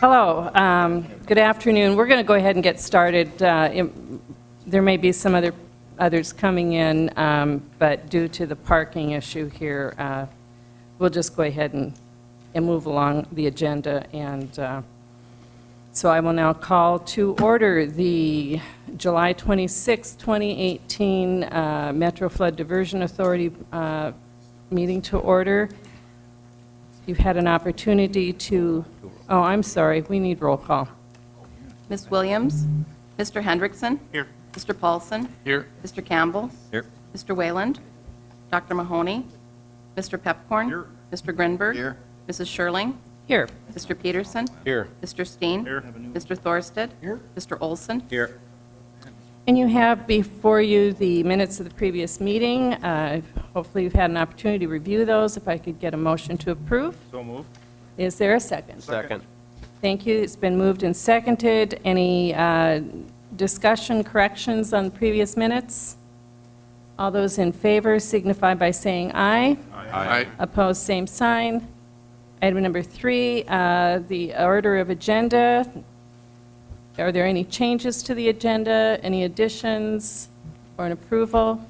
Hello. Good afternoon. We're going to go ahead and get started. There may be some others coming in, but due to the parking issue here, we'll just go ahead and move along the agenda. And so I will now call to order the July 26, 2018 Metro Flood Diversion Authority meeting to order. You've had an opportunity to, oh, I'm sorry, we need roll call. Ms. Williams? Mr. Hendrickson? Here. Mr. Paulson? Here. Mr. Campbell? Here. Mr. Wayland? Dr. Mahoney? Mr. Pepcorn? Here. Mr. Grinberg? Here. Mrs. Sherling? Here. Mr. Peterson? Here. Mr. Steen? Here. Mr. Thorsted? Here. Mr. Olson? Here. And you have before you the minutes of the previous meeting. Hopefully you've had an opportunity to review those. If I could get a motion to approve. So move. Is there a second? Second. Thank you. It's been moved and seconded. Any discussion, corrections on previous minutes? All those in favor signify by saying aye. Aye. Opposed, same sign. Item number 3, the order of agenda. Are there any changes to the agenda, any additions, or an approval?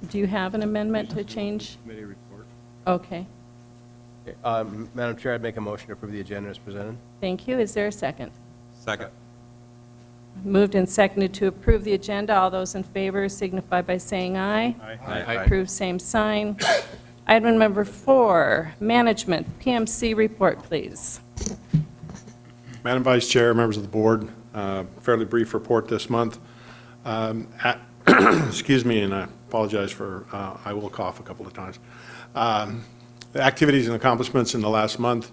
Do you have an amendment to change? Committee report. Okay, Madam Chair, I'd make a motion to approve the agenda as presented. thank you. Is there a second? Second. Moved and seconded to approve the agenda. All those in favor signify by saying aye. Aye. Approved, same sign. Item number 4, management, PMC report, please. Madam Vice Chair, members of the board, fairly brief report this month. Excuse me, and I apologize for, I will cough a couple of times. The activities and accomplishments in the last month,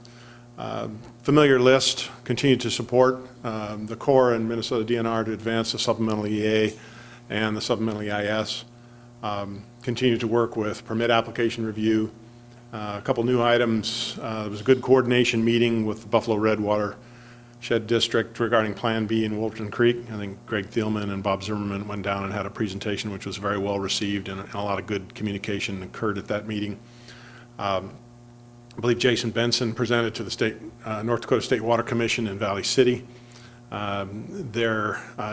familiar list, continue to support the Corps and Minnesota DNR to advance the supplemental EA and the supplemental EIS. Continue to work with permit application review. A couple new items. There was a good coordination meeting with the Buffalo Red Watershed District regarding Plan B in Wolverton Creek. I think Greg Thielman and Bob Zimmerman went down and had a presentation which was very well received, and a lot of good communication occurred at that meeting. I believe Jason Benson presented to the North Dakota State Water Commission in Valley City.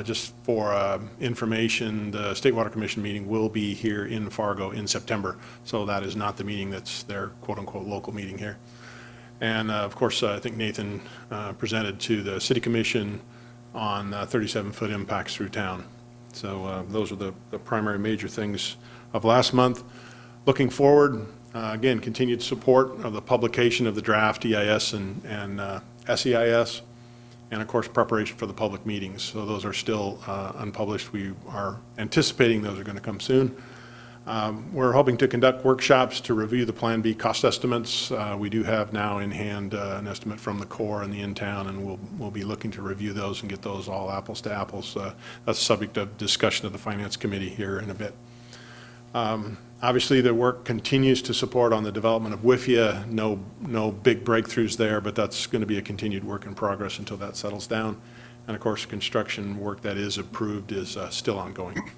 Just for information, the State Water Commission meeting will be here in Fargo in September, so that is not the meeting that's their quote-unquote local meeting here. And of course, I think Nathan presented to the City Commission on 37-foot impacts through town. So those are the primary major things of last month. Looking forward, again, continued support of the publication of the draft EIS and SEIS, and of course preparation for the public meetings. So those are still unpublished. We are anticipating those are going to come soon. We're hoping to conduct workshops to review the Plan B cost estimates. We do have now in hand an estimate from the Corps and the in-town, and we'll be looking to review those and get those all apples to apples. That's subject of discussion of the Finance Committee here in a bit. Obviously, the work continues to support on the development of WIFIA. No big breakthroughs there, but that's going to be a continued work in progress until that settles down. And of course, construction work that is approved is still ongoing.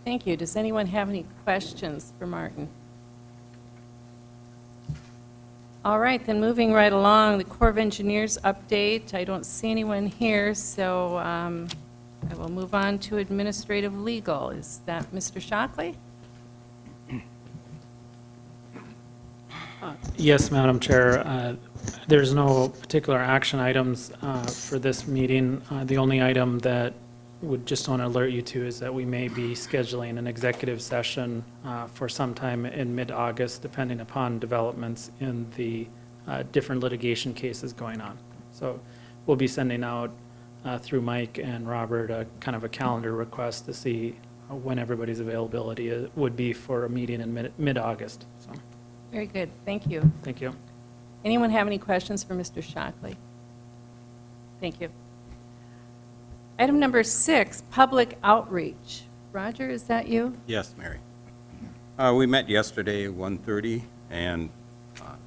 Thank you. Does anyone have any questions for Martin? All right, then moving right along, the Corps of Engineers update. I don't see anyone here, so I will move on to administrative legal. Is that Mr. Shockley? Yes, Madam Chair. There's no particular action items for this meeting. The only item that would just want to alert you to is that we may be scheduling an executive session for sometime in mid-August, depending upon developments in the different litigation cases going on. So we'll be sending out through Mike and Robert a kind of a calendar request to see when everybody's availability would be for a meeting in mid-August. So, Very good. Thank you. thank you. Anyone have any questions for Mr. Shockley? Thank you. Item number 6, public outreach. Roger, is that you? Yes, Mary. We met yesterday at 1:30 and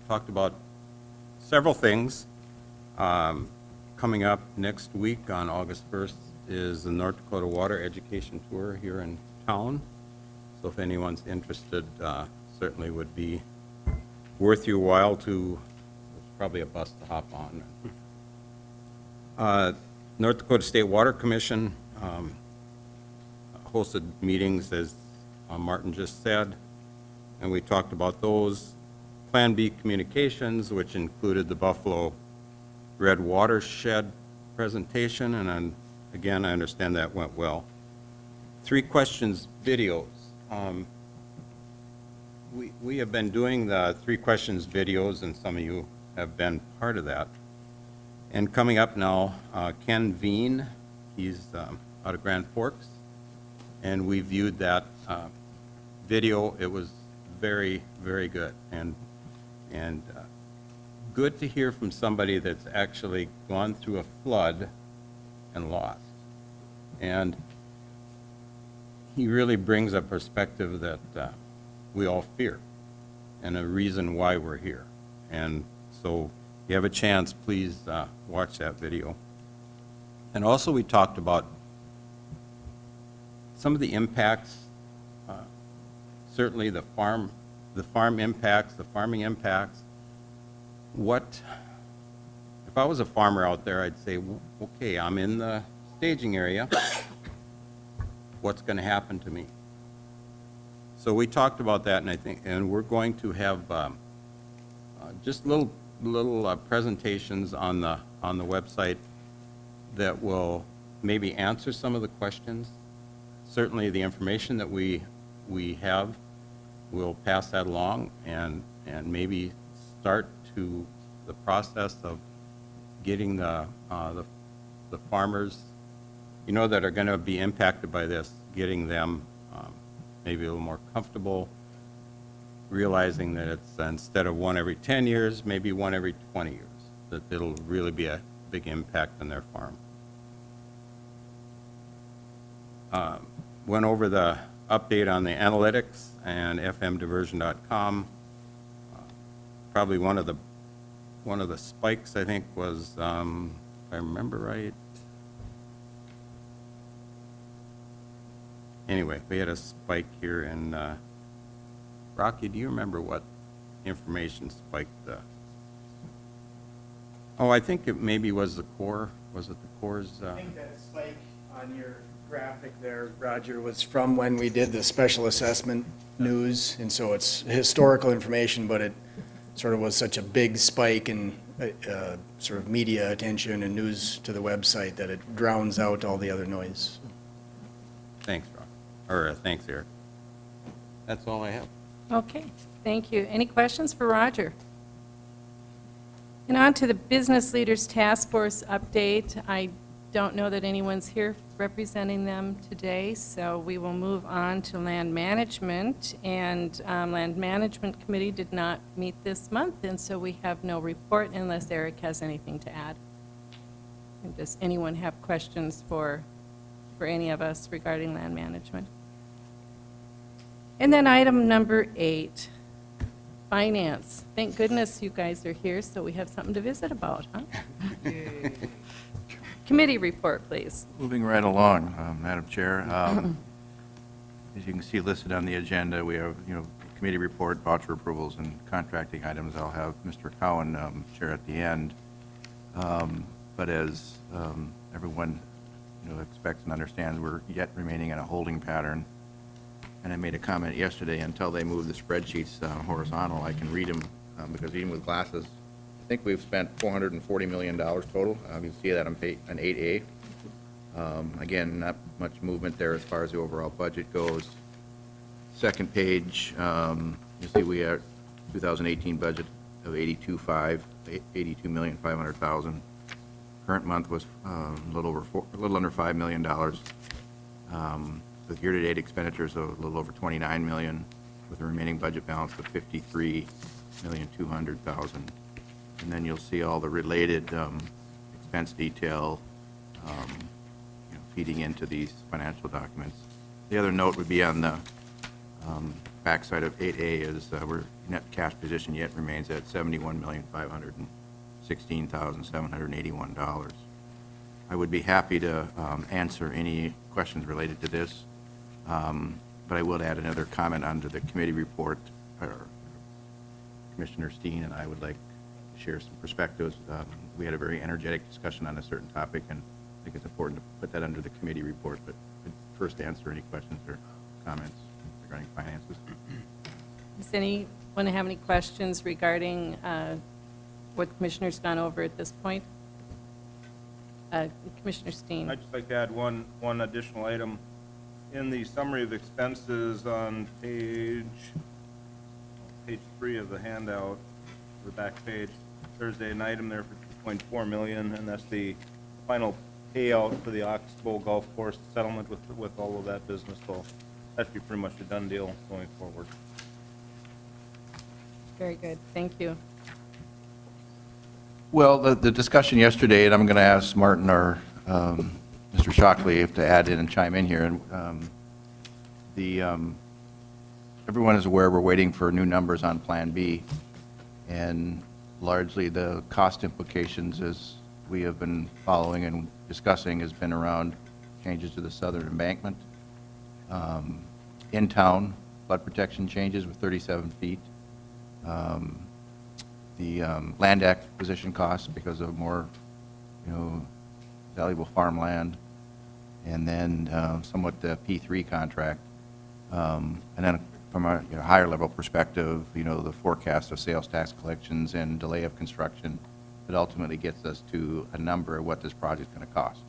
talked about several things. Coming up next week on August 1st is the North Dakota Water Education Tour here in town. So if anyone's interested, certainly would be worth your while to probably a bus to hop on. North Dakota State Water Commission hosted meetings, as Martin just said, and we talked about those. Plan B communications, which included the Buffalo Red Watershed presentation, and again, I understand that went well. 3 questions videos. We have been doing the 3 questions videos, and some of you have been part of that. And coming up now, Ken Veen, he's out of Grand Forks, and we viewed that video. It was very, very good, and good to hear from somebody that's actually gone through a flood and lost. And he really brings a perspective that we all fear, and a reason why we're here. And so if you have a chance, please watch that video. And also we talked about some of the impacts, certainly the farm impacts, the farming impacts. If I was a farmer out there, I'd say, okay, I'm in the staging area. What's going to happen to me? So we talked about that, and we're going to have just little presentations on the website that will maybe answer some of the questions. Certainly, the information that we have, we'll pass that along, and maybe start to the process of getting the farmers, that are going to be impacted by this, getting them maybe a little more comfortable, realizing that it's instead of 1 every 10 years, maybe 1 every 20 years, that it'll really be a big impact on their farm. Went over the update on the analytics and fmdiversion.com. Probably one of the spikes, I think, was, if I remember right. Anyway, we had a spike here, and Rocky, do you remember what information spiked the? Oh, I think it maybe was the core. Was it the core's? I think that spike on your graphic there, Roger, was from when we did the special assessment news, and so it's historical information, but it sort of was such a big spike in sort of media attention and news to the website that it drowns out all the other noise. Thanks, Rocky. Or thanks, Eric. That's all I have. Okay, thank you. Any questions for Roger? And on to the Business Leaders Task Force update. I don't know that anyone's here representing them today, so we will move on to Land Management. And Land Management Committee did not meet this month, and so we have no report unless Eric has anything to add. And does anyone have questions for any of us regarding land management? And then item number 8, finance. Thank goodness you guys are here, so we have something to visit about, huh? Committee report, please. Moving right along, Madam Chair. As you can see listed on the agenda, we have, committee report, voucher approvals, and contracting items. I'll have Mr. Cowan share at the end. But as everyone expects and understands, we're yet remaining in a holding pattern. And I made a comment yesterday, until they move the spreadsheets horizontal, I can read them, because even with glasses, I think we've spent $440 million total. You can see that on 8A. Again, not much movement there as far as the overall budget goes. Second page, you see we have 2018 budget of $82,500,000. Current month was a little under $5 million. With year-to-date expenditures of a little over $29 million, with a remaining budget balance of $53,200,000. And then you'll see all the related expense detail feeding into these financial documents. The other note would be on the backside of 8A is our net cash position yet remains at $71,516,781. I would be happy to answer any questions related to this, but I will add another comment onto the committee report. Commissioner Steen and I would like share some perspectives. We had a very energetic discussion on a certain topic, and I think it's important to put that under the committee report, but I'd first answer any questions or comments regarding finances. Does anyone have any questions regarding what the Commissioner's gone over at this point? Commissioner Steen. I'd just like to add one additional item. In the summary of expenses on page 3 of the handout, the back page, there's an item there for $2.4 million, and that's the final payout for the Oxbow Golf Course settlement with all of that business. So that should be pretty much a done deal going forward. Very good, thank you. Well, the discussion yesterday, and I'm going to ask Martin or Mr. Shockley if to add in and chime in here. And everyone is aware we're waiting for new numbers on Plan B, and largely the cost implications, as we have been following and discussing, has been around changes to the southern embankment, in-town flood protection changes with 37 feet, the land acquisition costs because of more, valuable farmland, and then somewhat the P3 contract. And then from a higher level perspective, the forecast of sales tax collections and delay of construction that ultimately gets us to a number of what this project's going to cost.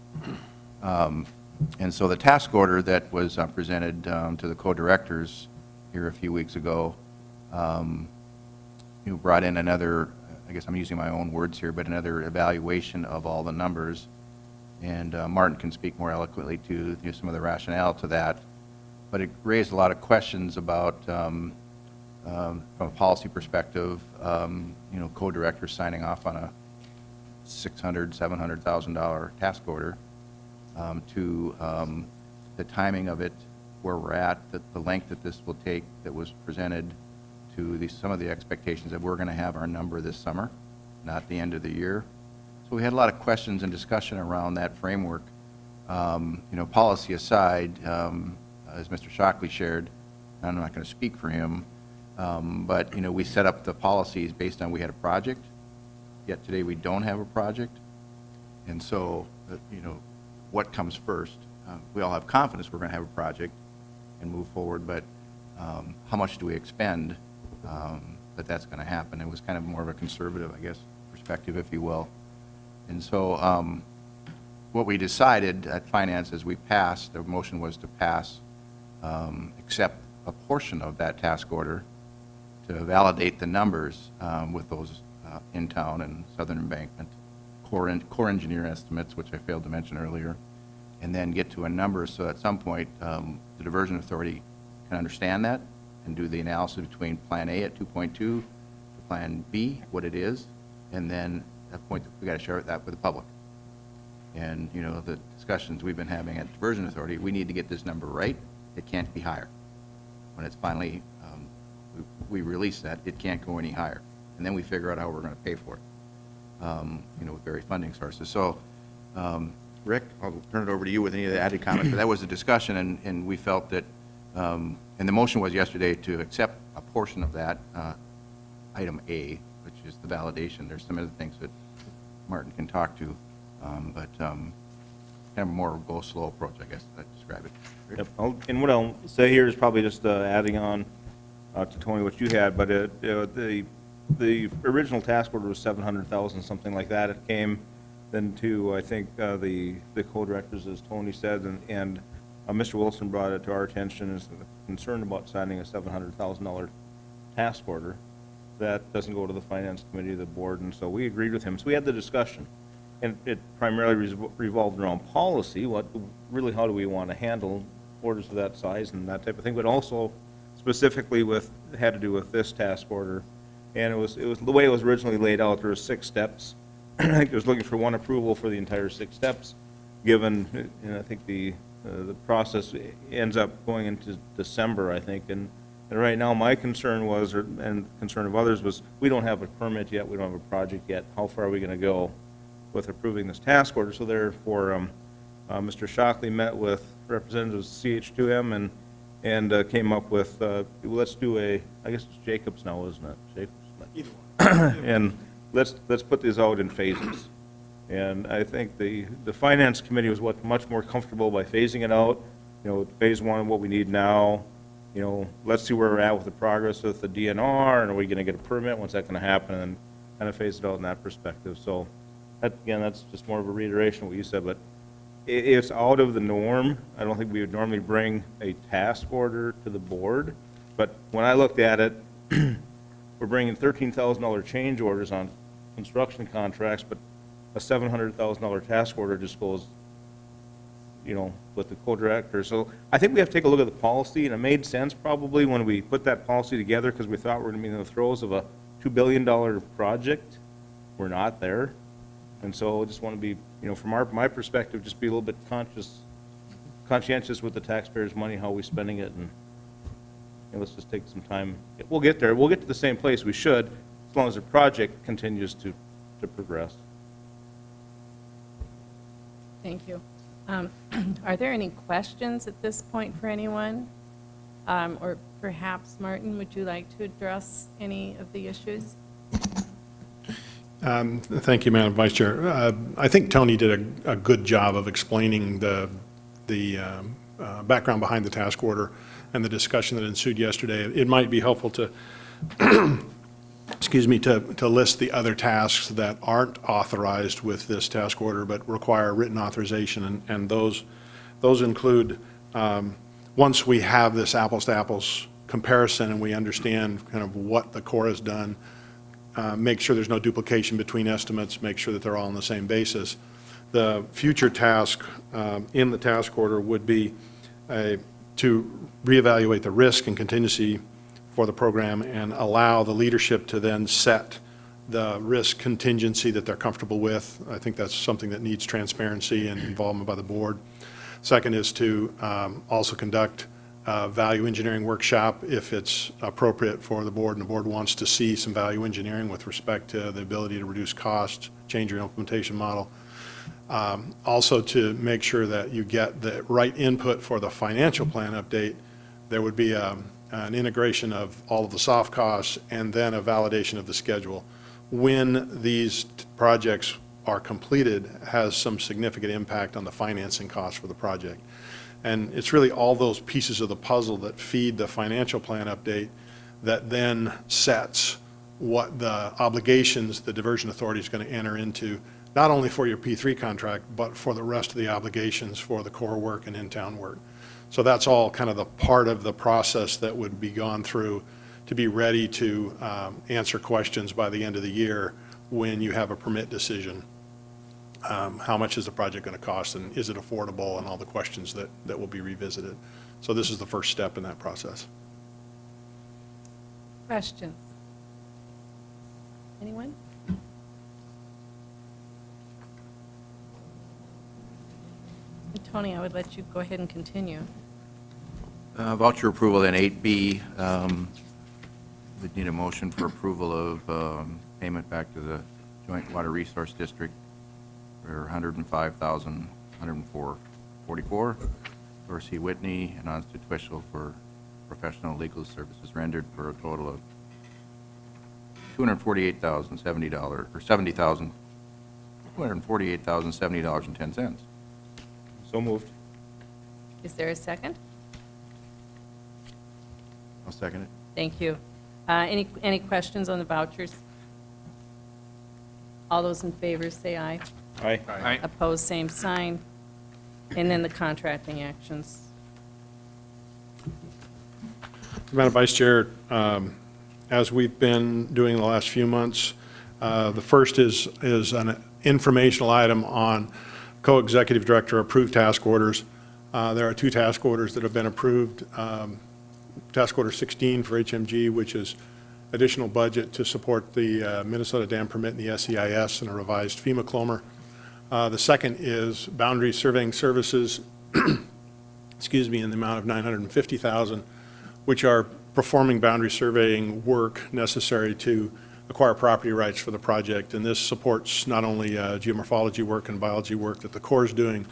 And so the task order that was presented to the co-directors here a few weeks ago brought in another, I guess I'm using my own words here, but another evaluation of all the numbers. And Martin can speak more eloquently to some of the rationale to that. But it raised a lot of questions about, from a policy perspective, co-directors signing off on a $600,000, $700,000 task order, to the timing of it, where we're at, the length that this will take that was presented, to some of the expectations that we're going to have our number this summer, not the end of the year. So we had a lot of questions and discussion around that framework. Policy aside, as Mr. Shockley shared, I'm not going to speak for him, but we set up the policies based on we had a project, yet today we don't have a project. And so, what comes first? We all have confidence we're going to have a project and move forward, but how much do we expend that that's going to happen? It was kind of more of a conservative, I guess, perspective, if you will. And so what we decided at Finance as we passed, the motion was to pass, accept a portion of that task order to validate the numbers with those in-town and southern embankment core engineer estimates, which I failed to mention earlier, and then get to a number so at some point the Diversion Authority can understand that and do the analysis between Plan A at 2.2 to Plan B, what it is, and then at that point we got to share that with the public. And the discussions we've been having at Diversion Authority, we need to get this number right. It can't be higher. When it's finally we release that, it can't go any higher, and then we figure out how we're going to pay for it. With various funding sources. So, Rick, I'll turn it over to you with any of the added comments. But that was a discussion, and we felt that, and the motion was yesterday to accept a portion of that, item A, which is the validation. There's some other things that Martin can talk to, but kind of a more go slow approach, I guess I'd describe it. Rick? Yep. And what I'll say here is probably just adding on to Tony what you had, but the original task order was $700,000, something like that. It came then to, I think, the co-directors, as Tony said, and Mr. Wilson brought it to our attention as concerned about signing a $700,000 task order that doesn't go to the Finance Committee of the board, and so we agreed with him. So we had the discussion, and it primarily revolved around policy, how do we want to handle orders of that size and that type of thing, but also specifically had to do with this task order. And it was the way it was originally laid out. There were 6 steps. I think it was looking for one approval for the entire 6 steps, given, I think the process ends up going into December, I think. And right now, my concern was, and concern of others was, we don't have a permit yet, we don't have a project yet. How far are we going to go with approving this task order? So therefore, Mr. Shockley met with representatives of CH2M and came up with, let's do I guess it's Jacobs now, isn't it? Jacobs. Either one. And let's put these out in phases. And I think the finance committee was much more comfortable by phasing it out, phase one, what we need now, let's see where we're at with the progress with the DNR, and are we gonna get a permit, when's that gonna happen, and kind of phase it out in that perspective. So, that's just more of a reiteration of what you said, but it's out of the norm. I don't think we would normally bring a task order to the board, but when I looked at it, we're bringing $13,000 change orders on construction contracts, but a $700,000 task order just goes, with the co-director. So I think we have to take a look at the policy, and it made sense probably when we put that policy together, because we thought we were going to be in the throes of a $2 billion project. We're not there. And so I just want to be, from my perspective, just be a little bit conscientious with the taxpayers' money, how we're spending it, and let's just take some time. We'll get there. We'll get to the same place we should, as long as the project continues to progress. Thank you. Are there any questions at this point for anyone? Or perhaps, Martin, would you like to address any of the issues? Thank you, Madam Vice Chair. I think Tony did a good job of explaining the background behind the task order and the discussion that ensued yesterday. It might be helpful to, excuse me, to list the other tasks that aren't authorized with this task order but require written authorization, and those include, once we have this apples-to-apples comparison and we understand kind of what the Corps has done, make sure there's no duplication between estimates, make sure that they're all on the same basis. The future task in the task order would be to reevaluate the risk and contingency for the program and allow the leadership to then set the risk contingency that they're comfortable with. I think that's something that needs transparency and involvement by the board. Second is to also conduct a value engineering workshop if it's appropriate for the board, and the board wants to see some value engineering with respect to the ability to reduce costs, change your implementation model. Also to make sure that you get the right input for the financial plan update, there would be an integration of all of the soft costs and then a validation of the schedule. When these projects are completed, has some significant impact on the financing costs for the project. And it's really all those pieces of the puzzle that feed the financial plan update that then sets what the obligations the diversion authority is going to enter into, not only for your P3 contract, but for the rest of the obligations for the core work and in-town work. So that's all kind of the part of the process that would be gone through to be ready to answer questions by the end of the year when you have a permit decision. How much is the project going to cost, and is it affordable, and all the questions that will be revisited. So this is the first step in that process. Questions? Anyone? Tony, I would let you go ahead and continue. Voucher approval, then 8B, we'd need a motion for approval of payment back to the Joint Water Resource District for $105,104.44, Dorsey Whitney and Onstead Twishel for professional legal services rendered for a total of $248,070 or $248,070.10. So moved. Is there a second? I'll second it. Thank you. Any questions on the vouchers? All those in favor say aye. Aye. Opposed, same sign. And then the contracting actions. Madam Vice Chair, as we've been doing the last few months, the first is an informational item on co-executive director approved task orders. There are 2 task orders that have been approved. Task order 16 for HMG, which is additional budget to support the Minnesota Dam Permit and the SEIS and a revised FEMA clomer. The second is boundary surveying services, excuse me, in the amount of $950,000, which are performing boundary surveying work necessary to acquire property rights for the project. And this supports not only geomorphology work and biology work that the Corps is doing,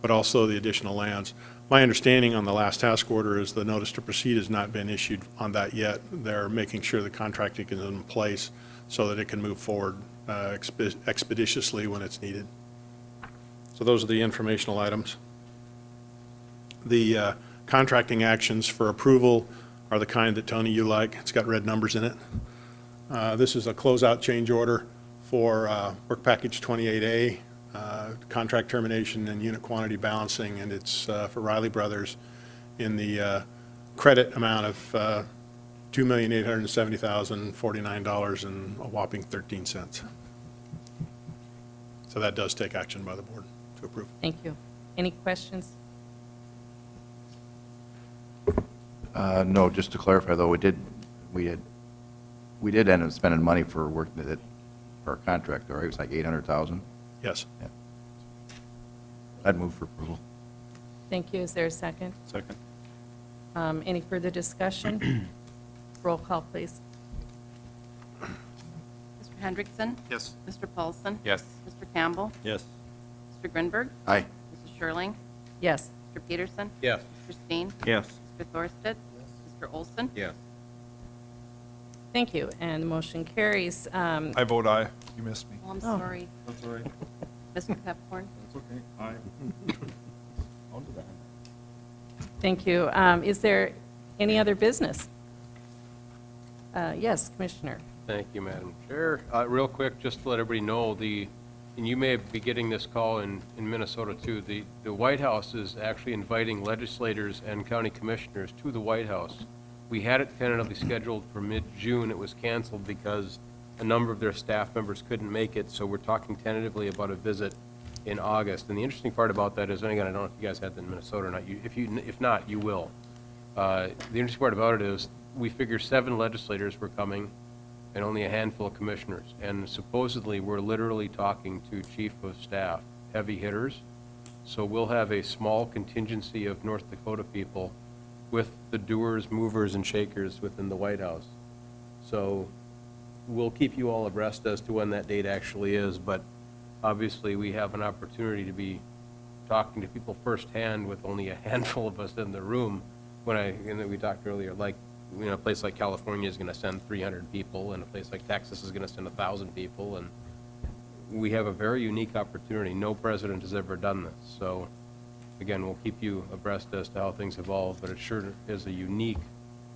but also the additional lands. My understanding on the last task order is the notice to proceed has not been issued on that yet. They're making sure the contracting is in place so that it can move forward expeditiously when it's needed. So those are the informational items. The contracting actions for approval are the kind that, Tony, you like. It's got red numbers in it. This is a closeout change order for work package 28A, contract termination and unit quantity balancing, and it's for Riley Brothers in the credit amount of $2,870,049 and a whopping 13 cents. So that does take action by the board to approve. Thank you. Any questions? No, just to clarify, though, we did end up spending money for work that, for our contract, right? It was like 800,000. Yes. Yeah. I'd move for approval. Thank you. Is there a second? Second. Any further discussion? Roll call, please. Mr. Hendrickson? Yes. Mr. Paulson? Yes. Mr. Campbell? Yes. Mr. Grinberg? Aye. Mrs. Schirling? Yes. Mr. Peterson? Yes. Mr. Steen? Yes. Mr. Thorsted? Mr. Olson? Yes. Thank you, and the motion carries. I vote aye. You missed me. Oh, I'm Oh. sorry. That's all right. Mr. Pepcorn? That's okay. Aye. I'll do that. Thank you. Is there any other business? Yes, Commissioner. Thank you, Madam Chair. Real quick, just to let everybody know, and you may be getting this call in Minnesota too, the White House is actually inviting legislators and county commissioners to the White House. We had it tentatively scheduled for mid-June. It was canceled because a number of their staff members couldn't make it, so we're talking tentatively about a visit in August. And the interesting part about that is, and again, I don't know if you guys had that in Minnesota or not. If not, you will. The interesting part about it is we figure 7 legislators were coming and only a handful of commissioners. And supposedly, we're literally talking to chief of staff, heavy hitters. So we'll have a small contingency of North Dakota people with the doers, movers, and shakers within the White House. So we'll keep you all abreast as to when that date actually is, but obviously, we have an opportunity to be talking to people firsthand with only a handful of us in the room. And we talked earlier, like, a place like California is going to send 300 people, and a place like Texas is going to send 1,000 people, and we have a very unique opportunity. No president has ever done this. So, again, we'll keep you abreast as to how things evolve, but it sure is a unique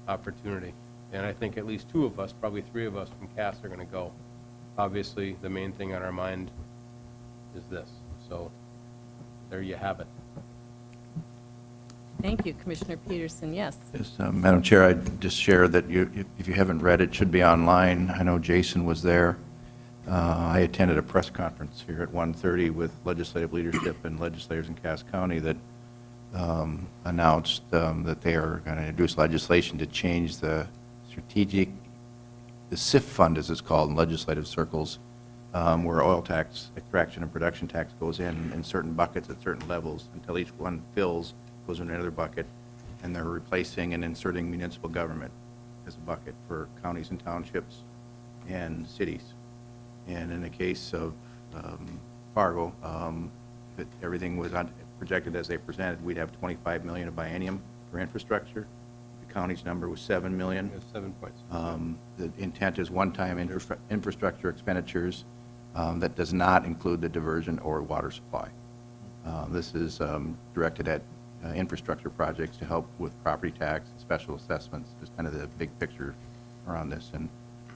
opportunity. And I think at least 2 of us, probably 3 of us from CAS are going to go. Obviously, the main thing on our mind is this. So there you have it. Thank you, Commissioner Peterson. Yes. Yes, Madam Chair, I'd just share that if you haven't read it, it should be online. I know Jason was there. I attended a press conference here at 1:30 with legislative leadership and legislators in Cass County that announced that they are going to introduce legislation to change the SIF fund, as it's called in legislative circles, where oil tax, extraction and production tax goes in certain buckets at certain levels until each one fills, goes in another bucket, and they're replacing and inserting municipal government as a bucket for counties and townships and cities. And in the case of Fargo, if everything was projected as they presented, we'd have $25 million of biennium for infrastructure. The county's number was $7 million. We have 7 points. The intent is one-time infrastructure expenditures that does not include the diversion or water supply. This is directed at infrastructure projects to help with property tax, special assessments, just kind of the big picture around this. And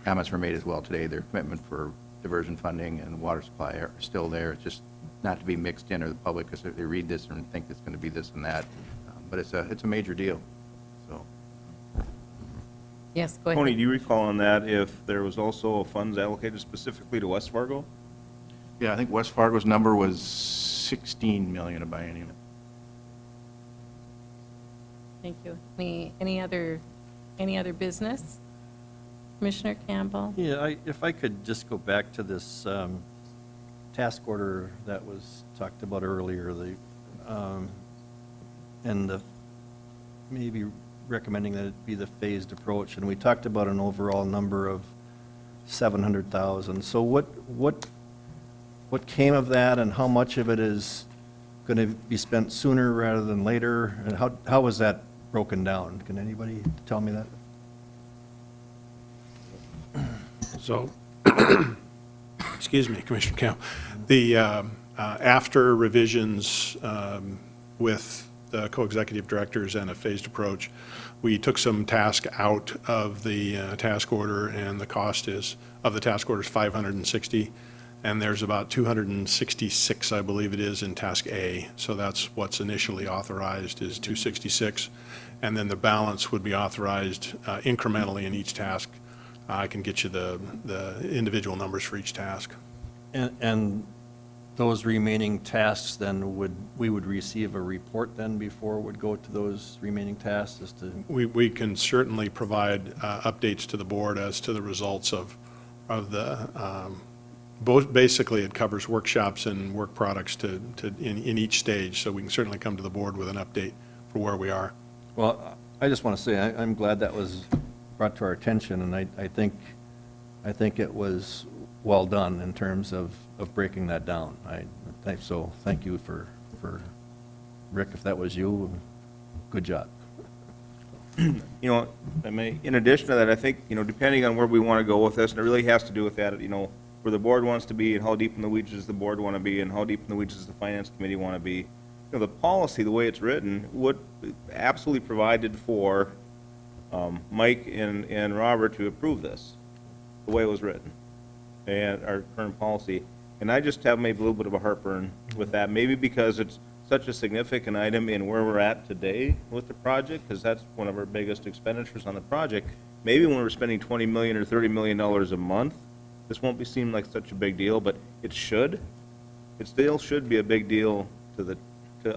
comments were made as well today. Their commitment for diversion funding and water supply are still there. It's just not to be mixed in, or the public, because they read this and think it's going to be this and that. But it's a major deal. So. Yes, go ahead. Tony, do you recall on that if there was also funds allocated specifically to West Fargo? Yeah, I think West Fargo's number was $16 million of biennium. Thank you. Any other business? Commissioner Campbell? Yeah, if I could just go back to this task order that was talked about earlier, maybe recommending that it be the phased approach, and we talked about an overall number of 700,000. So what came of that, and how much of it is going to be spent sooner rather than later, and how was that broken down? Can anybody tell me that? So excuse me, Commissioner Camp, the, after revisions with the co-executive directors and a phased approach, we took some task out of the task order, and the cost is, of the task order is 560, and there's about 266, I believe it is, in task A. So that's what's initially authorized is 266, and then the balance would be authorized incrementally in each task. I can get you the individual numbers for each task. And those remaining tasks, then, we would receive a report then before it would go to those remaining tasks as to? We can certainly provide updates to the board as to the results of the, both, basically it covers workshops and work products in each stage, so we can certainly come to the board with an update for where we are. Well, I just want to say, I'm glad that was brought to our attention, and I think it was well done in terms of breaking that down. So thank you for, Rick, if that was you, good job. You know, I mean, in addition to that, I think, you know, depending on where we want to go with this, and it really has to do with that, you know, where the board wants to be and how deep in the weeds does the board want to be and how deep in the weeds does the finance committee want to be. You know, the policy, the way it's written, would absolutely provided for Mike and Robert to approve this, the way it was written, and our current policy. And I just have maybe a little bit of a heartburn with that, maybe because it's such a significant item in where we're at today with the project, because that's one of our biggest expenditures on the project. Maybe when we're spending $20 million or $30 million a month, this won't be seem like such a big deal, but it should. It still should be a big deal to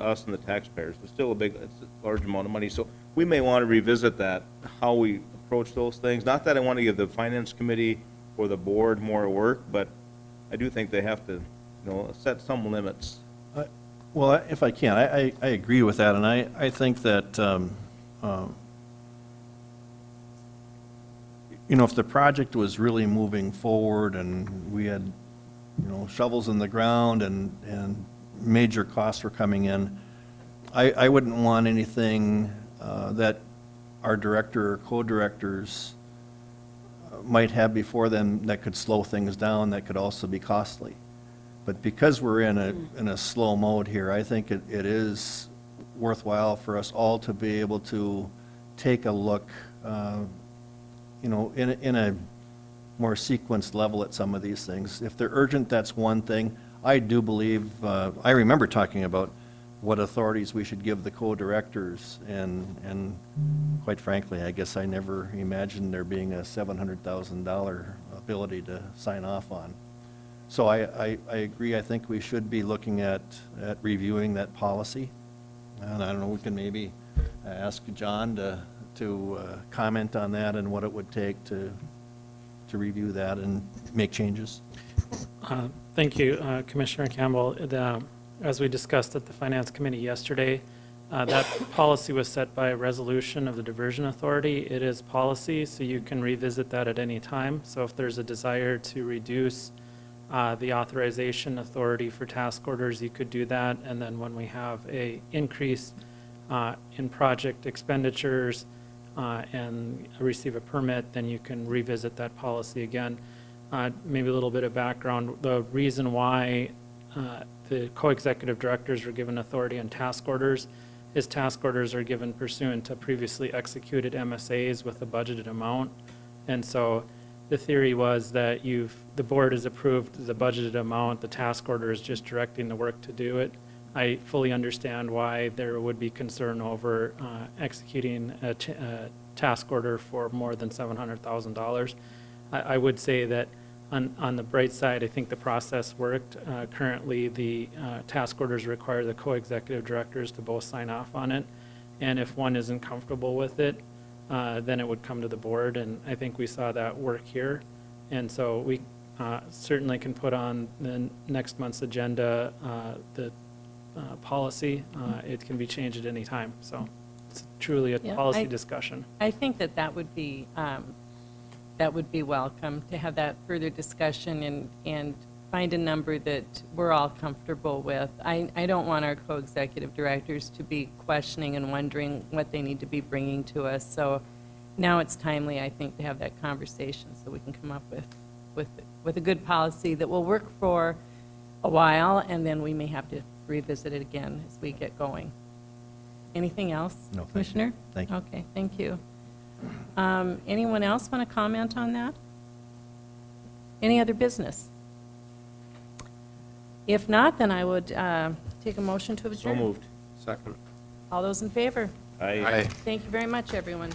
us and the taxpayers. It's still it's a large amount of money. So we may want to revisit that, how we approach those things. Not that I want to give the finance committee or the board more work, but I do think they have to, you know, set some limits. Well, if I can, I agree with that, and I think that, you know, if the project was really moving forward and we had, you know, shovels in the ground and major costs were coming in, I wouldn't want anything that our director or co-directors might have before them that could slow things down, that could also be costly. But because we're in a slow mode here, I think it is worthwhile for us all to be able to take a look, you know, in a more sequenced level at some of these things. If they're urgent, that's one thing. I do believe, I remember talking about what authorities we should give the co-directors, and quite frankly, I guess I never imagined there being a $700,000 ability to sign off on. So I agree, I think we should be looking at reviewing that policy. And I don't know, we can maybe ask John to comment on that and what it would take to review that and make changes. Thank you, Commissioner Campbell. As we discussed at the Finance Committee yesterday, that policy was set by a resolution of the Diversion Authority. It is policy, so you can revisit that at any time. So if there's a desire to reduce the authorization authority for task orders, you could do that. And then when we have a increase in project expenditures and receive a permit, then you can revisit that policy again. Maybe a little bit of background. The reason why the co-executive directors were given authority on task orders is task orders are given pursuant to previously executed MSAs with a budgeted amount. And so the theory was that the board has approved the budgeted amount, the task order is just directing the work to do it. I fully understand why there would be concern over executing a task order for more than $700,000. I would say that on the bright side, I think the process worked. Currently, the task orders require the co-executive directors to both sign off on it. And if one isn't comfortable with it, then it would come to the board. And I think we saw that work here. And so we certainly can put on the next month's agenda the policy. It can be changed at any time. So it's truly a Yeah, policy discussion. I think that would be welcome, to have that further discussion and find a number that we're all comfortable with. I don't want our co-executive directors to be questioning and wondering what they need to be bringing to us. So now it's timely, I think, to have that conversation so we can come up with with a good policy that will work for a while, and then we may have to revisit it again as we get going. Anything else? No, thank you. Commissioner? Thank you. Okay, thank you. Anyone else want to comment on that? Any other business? If not, then I would take a motion to adjourn. So moved. Second. All those in favor? Aye. Thank you very much, everyone.